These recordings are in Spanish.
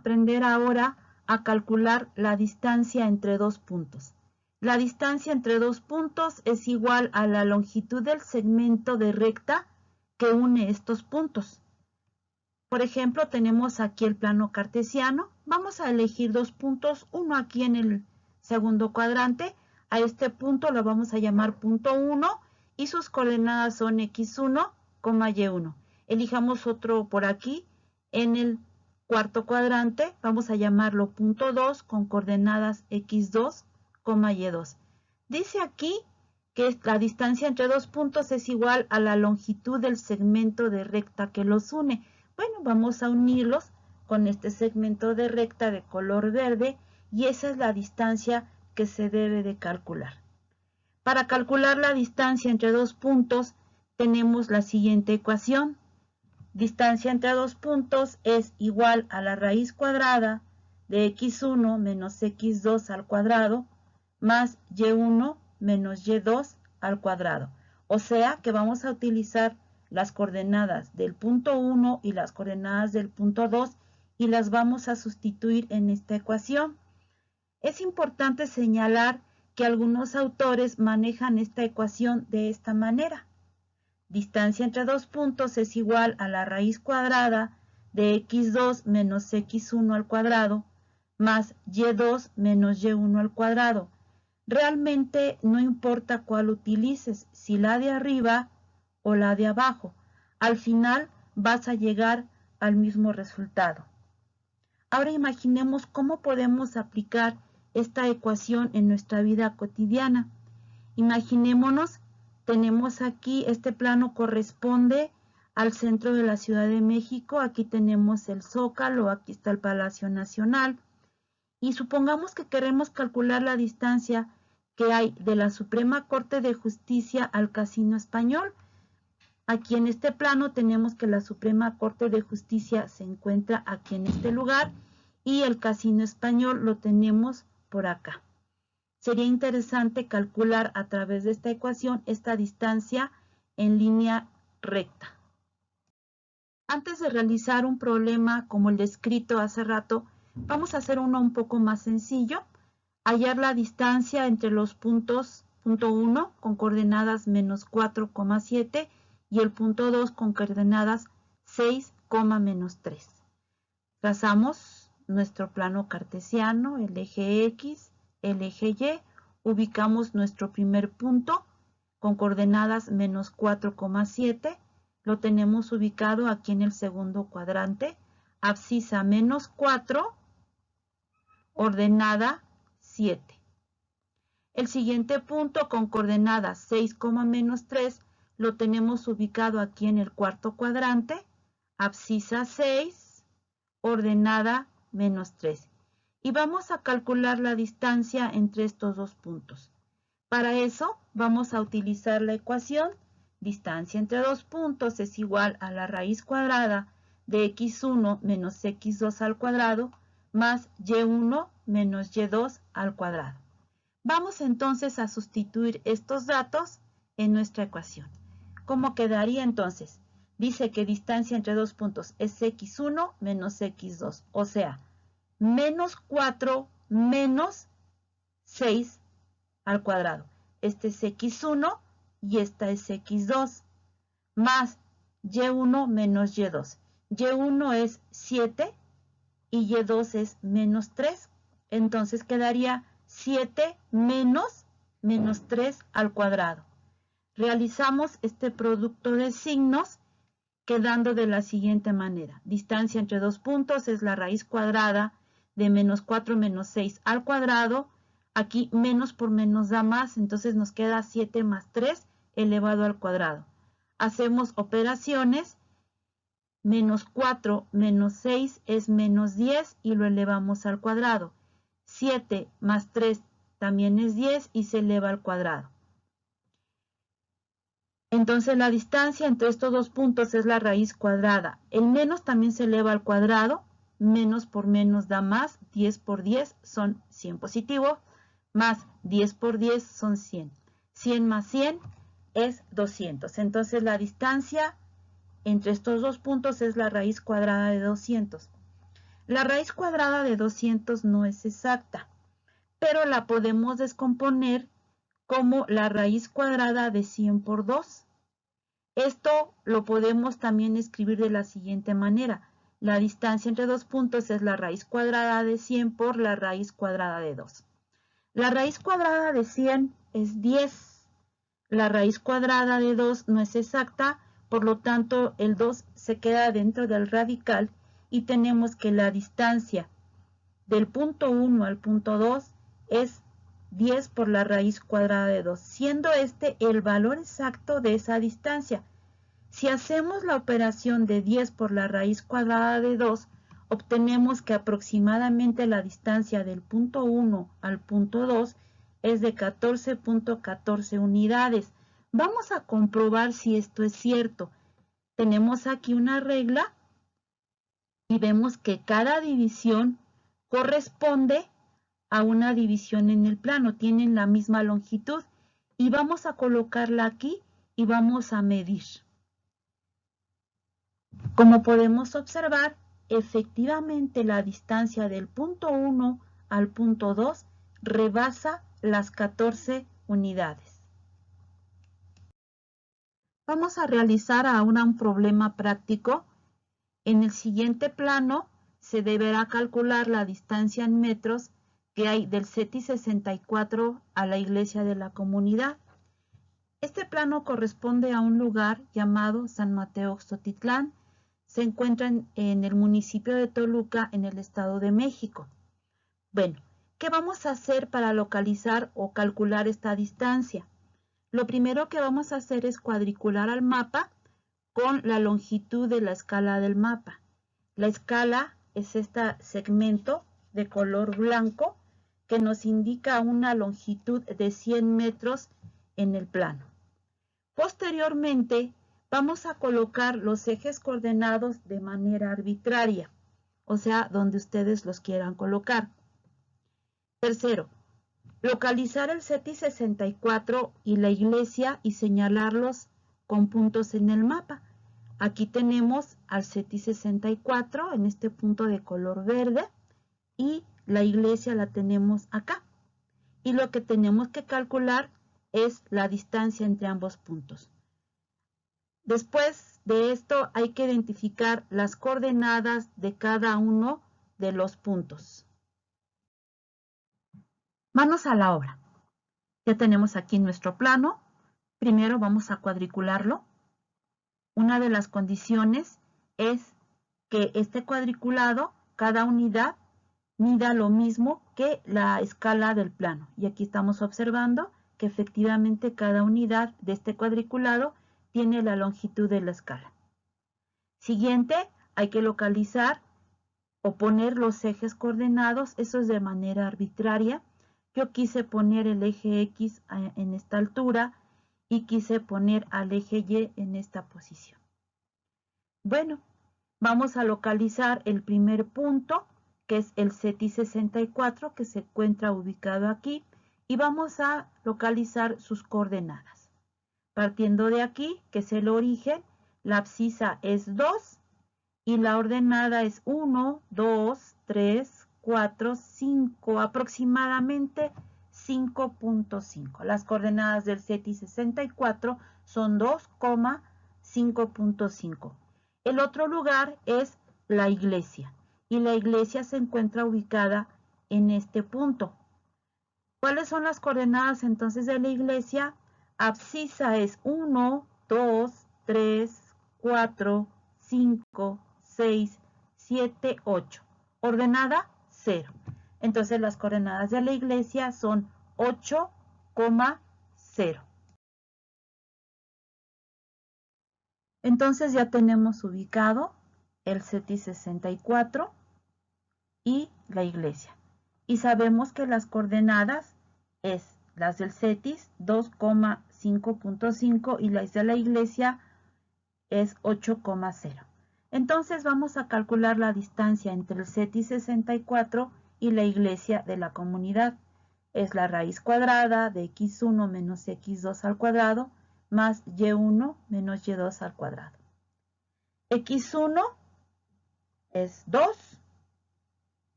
aprender ahora a calcular la distancia entre dos puntos. La distancia entre dos puntos es igual a la longitud del segmento de recta que une estos puntos. Por ejemplo, tenemos aquí el plano cartesiano. Vamos a elegir dos puntos, uno aquí en el segundo cuadrante. A este punto lo vamos a llamar punto 1 y sus coordenadas son x1, y1. Elijamos otro por aquí en el cuarto cuadrante. Vamos a llamarlo punto 2 con coordenadas x2, y2. Dice aquí que la distancia entre dos puntos es igual a la longitud del segmento de recta que los une. Bueno, vamos a unirlos con este segmento de recta de color verde y esa es la distancia que se debe de calcular. Para calcular la distancia entre dos puntos tenemos la siguiente ecuación. Distancia entre dos puntos es igual a la raíz cuadrada de x1 menos x2 al cuadrado más y1 menos y2 al cuadrado. O sea que vamos a utilizar las coordenadas del punto 1 y las coordenadas del punto 2 y las vamos a sustituir en esta ecuación. Es importante señalar que algunos autores manejan esta ecuación de esta manera. Distancia entre dos puntos es igual a la raíz cuadrada de x2 menos x1 al cuadrado más y2 menos y1 al cuadrado. Realmente no importa cuál utilices, si la de arriba o la de abajo. Al final vas a llegar al mismo resultado. Ahora imaginemos cómo podemos aplicar esta ecuación en nuestra vida cotidiana. Imaginémonos, tenemos aquí, este plano corresponde al centro de la Ciudad de México. Aquí tenemos el Zócalo, aquí está el Palacio Nacional. Y supongamos que queremos calcular la distancia que hay de la Suprema Corte de Justicia al Casino Español. Aquí en este plano tenemos que la Suprema Corte de Justicia se encuentra aquí en este lugar y el Casino Español lo tenemos por acá. Sería interesante calcular a través de esta ecuación esta distancia en línea recta. Antes de realizar un problema como el descrito hace rato, vamos a hacer uno un poco más sencillo. Hallar la distancia entre los puntos punto 1 con coordenadas menos 4,7 y el punto 2 con coordenadas 6, menos 3. Trazamos nuestro plano cartesiano, el eje X, el eje Y, ubicamos nuestro primer punto con coordenadas menos 4,7, lo tenemos ubicado aquí en el segundo cuadrante, abscisa menos 4, ordenada 7. El siguiente punto con coordenadas 6, menos 3 lo tenemos ubicado aquí en el cuarto cuadrante, abscisa 6, ordenada menos 3. Y vamos a calcular la distancia entre estos dos puntos. Para eso vamos a utilizar la ecuación distancia entre dos puntos es igual a la raíz cuadrada de x1 menos x2 al cuadrado más y1 menos y2 al cuadrado. Vamos entonces a sustituir estos datos en nuestra ecuación. ¿Cómo quedaría entonces? Dice que distancia entre dos puntos es x1 menos x2, o sea, menos 4 menos 6 al cuadrado. Este es x1 y esta es x2, más y1 menos y2. y1 es 7 y y2 es menos 3. Entonces quedaría 7 menos 3 al cuadrado. Realizamos este producto de signos quedando de la siguiente manera. Distancia entre dos puntos es la raíz cuadrada de menos 4 menos 6 al cuadrado. Aquí menos por menos da más, entonces nos queda 7 más 3 elevado al cuadrado. Hacemos operaciones. Menos 4 menos 6 es menos 10 y lo elevamos al cuadrado. 7 más 3 también es 10 y se eleva al cuadrado. Entonces la distancia entre estos dos puntos es la raíz cuadrada. El menos también se eleva al cuadrado. Menos por menos da más. 10 por 10 son 100 positivo. Más 10 por 10 son 100. 100 más 100 es 200. Entonces la distancia entre estos dos puntos es la raíz cuadrada de 200. La raíz cuadrada de 200 no es exacta, pero la podemos descomponer como la raíz cuadrada de 100 por 2. Esto lo podemos también escribir de la siguiente manera. La distancia entre dos puntos es la raíz cuadrada de 100 por la raíz cuadrada de 2. La raíz cuadrada de 100 es 10. La raíz cuadrada de 2 no es exacta, por lo tanto el 2 se queda dentro del radical y tenemos que la distancia del punto 1 al punto 2 es 10 por la raíz cuadrada de 2, siendo este el valor exacto de esa distancia. Si hacemos la operación de 10 por la raíz cuadrada de 2, obtenemos que aproximadamente la distancia del punto 1 al punto 2 es de 14.14 unidades. Vamos a comprobar si esto es cierto. Tenemos aquí una regla y vemos que cada división corresponde a una división en el plano, tienen la misma longitud y vamos a colocarla aquí y vamos a medir. Como podemos observar, efectivamente la distancia del punto 1 al punto 2 rebasa las 14 unidades. Vamos a realizar ahora un problema práctico. En el siguiente plano se deberá calcular la distancia en metros que hay del CETI 64 a la iglesia de la comunidad. Este plano corresponde a un lugar llamado San Mateo Oxtotitlán. Se encuentra en el municipio de Toluca, en el Estado de México. Bueno, ¿qué vamos a hacer para localizar o calcular esta distancia? Lo primero que vamos a hacer es cuadricular al mapa con la longitud de la escala del mapa. La escala es este segmento de color blanco que nos indica una longitud de 100 metros en el plano. Posteriormente, vamos a colocar los ejes coordenados de manera arbitraria, o sea, donde ustedes los quieran colocar. Tercero, localizar el CETI 64 y la iglesia y señalarlos con puntos en el mapa. Aquí tenemos al CETI 64 en este punto de color verde y la iglesia la tenemos acá. Y lo que tenemos que calcular es la distancia entre ambos puntos. Después de esto hay que identificar las coordenadas de cada uno de los puntos. Manos a la obra. Ya tenemos aquí nuestro plano. Primero vamos a cuadricularlo. Una de las condiciones es que este cuadriculado, cada unidad, mida lo mismo que la escala del plano. Y aquí estamos observando que efectivamente cada unidad de este cuadriculado tiene la longitud de la escala. Siguiente, hay que localizar o poner los ejes coordenados, eso es de manera arbitraria. Yo quise poner el eje X en esta altura y quise poner al eje Y en esta posición. Bueno, vamos a localizar el primer punto, que es el CETI 64, que se encuentra ubicado aquí, y vamos a localizar sus coordenadas. Partiendo de aquí, que es el origen, la abscisa es 2 y la ordenada es 1, 2, 3, 4, 5, aproximadamente 5.5. Las coordenadas del CETI 64 son 2,5.5. El otro lugar es la iglesia y la iglesia se encuentra ubicada en este punto. ¿Cuáles son las coordenadas entonces de la iglesia? Abscisa es 1, 2, 3, 4, 5, 6, 7, 8. Ordenada 0. Entonces las coordenadas de la iglesia son 8,0. Entonces ya tenemos ubicado el CETI 64 y la iglesia. Y sabemos que las coordenadas es las del CETIS 2,5.5 y las de la iglesia es 8,0. Entonces vamos a calcular la distancia entre el CETIS 64 y la iglesia de la comunidad. Es la raíz cuadrada de x1 menos x2 al cuadrado más y1 menos y2 al cuadrado. x1 es 2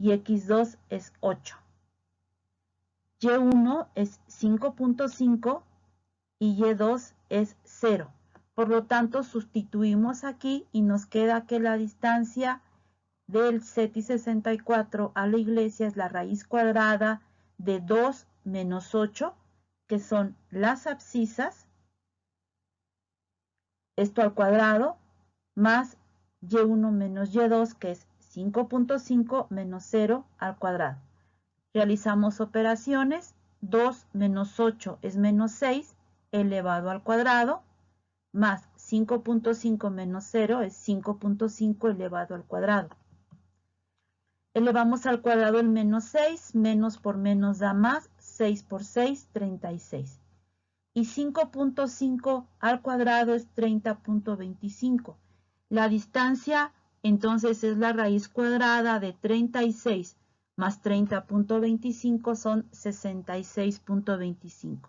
y x2 es 8. Y1 es 5.5 y y2 es 0. Por lo tanto, sustituimos aquí y nos queda que la distancia del CETI 64 a la iglesia es la raíz cuadrada de 2 menos 8, que son las abscisas, esto al cuadrado, más y1 menos y2, que es 5.5 menos 0 al cuadrado. Realizamos operaciones, 2 menos 8 es menos 6 elevado al cuadrado, más 5.5 menos 0 es 5.5 elevado al cuadrado. Elevamos al cuadrado el menos 6, menos por menos da más, 6 por 6, 36. Y 5.5 al cuadrado es 30.25. La distancia entonces es la raíz cuadrada de 36 más 30.25 son 66.25.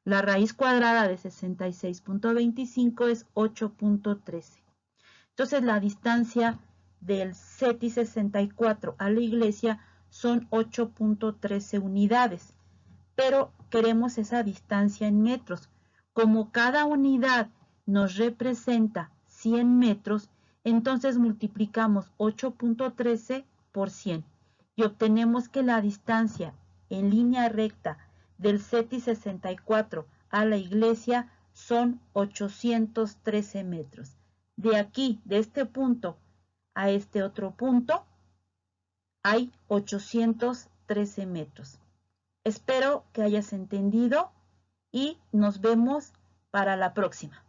La raíz cuadrada de 66.25 es 8.13. Entonces la distancia del CETI 64 a la iglesia son 8.13 unidades, pero queremos esa distancia en metros. Como cada unidad nos representa 100 metros, entonces multiplicamos 8.13 por 100 y obtenemos que la distancia en línea recta del CETI 64 a la iglesia son 813 metros. De aquí, de este punto a este otro punto, hay 813 metros. Espero que hayas entendido y nos vemos para la próxima.